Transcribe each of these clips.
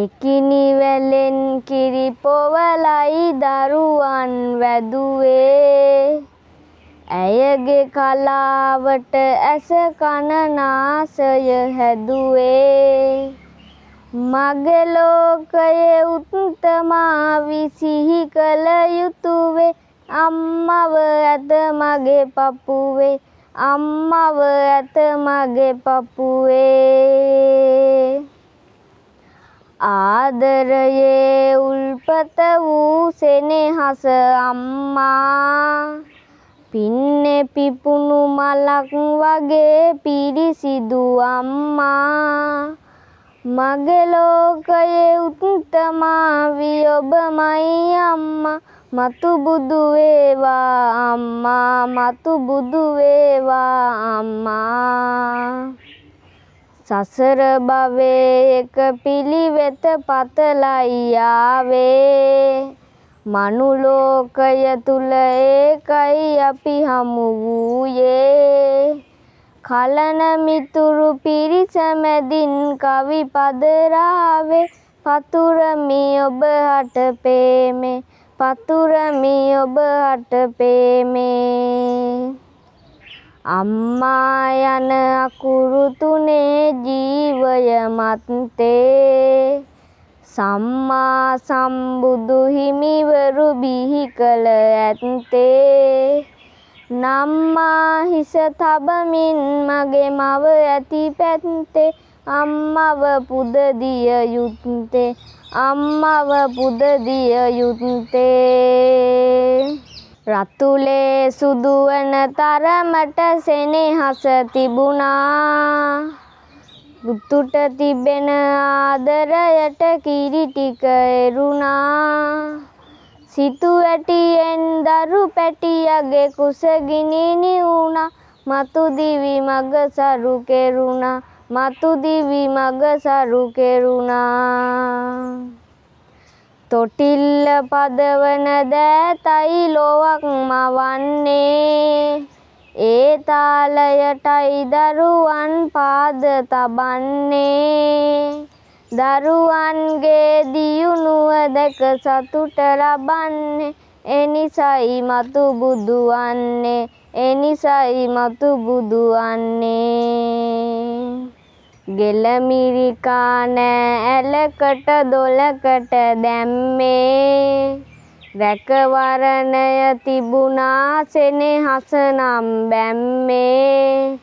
එකිනි වැලෙන් කිරි පොවලයි දරුවන් වැදුවේ ඇයගේ කලාවට ඇස කන නාසය හැදුවේ මගේ ලෝකයේ උත්තමා විසිහි කළ යුතුවේ අම්මව ඇත මගේ පපුවේ අම්මව ඇත මගේ පපුවේ ආදරයේ උල්පත වූ සෙනෙහස අම්මා පින්නේ පිපුණු මලක් වගේ පිරිසිදු අම්මා මගේ ලෝකයේ උත්තමා වී ඔබමයි අම්මා මතු බුදු වේවා අම්මා මතු බුදු වේවා අම්මා සසර භවයේ එක පිළිවෙත පතලයි ආවේ මනුලෝකය තුල ඒකයි අපි හමු වූයේ කලන මිතුරු පිරිස මැදින් කවි පද රාවේ පතුරමි ඔබ හට පේමේ පතුරමි ඔබ හට පේමේ අම්මා යන අකුරු තුනේ ජීවය මත්තේ සම්මා සම්බුදු හිමිවරු බිහි කළ ඇත්තේ නම්මා හිස තබමින් මගේ මව ඇති පැත්තේ අම්මව පුද දිය යුත්තේ අම්මව පුද දිය යුත්තේ රතුලේ සුදු වන තරමට සෙනෙහස තිබුණා පුතුට තිබෙන ආදරයට කිරි ටික එරුණා සිතු ඇටියෙන් දරු පැටියගේ කුසගිනි නිවුණා මතු දිවි මග සරු කෙරුණා මතු දිවි මග සරු කෙරුණා තොටිල්ල පදවන දෑතයි ලොවක් මවන්නේ ඒ තාලයටයි දරුවන් පාද තබන්නේ දරුවන්ගේ දියුණුව දැක සතුට ලබන්නේ එනිසයි මතු බුදු වන්නේ එනිසයි මතු බුදු වන්නේ ගෙලමිරිකා නෑ ඇලකට දොලකට දැම්මේ රැකවරණය තිබුණා සෙනෙහස නම් බැම්මේ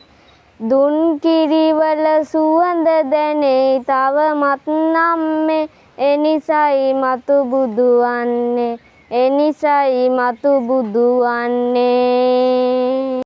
දුන් කිරිවල සුවඳ දැනේ තවමත් නම්මේ එනිසයි මතු බුදු වන්නේ එනිසයි මතු බුදු වන්නේ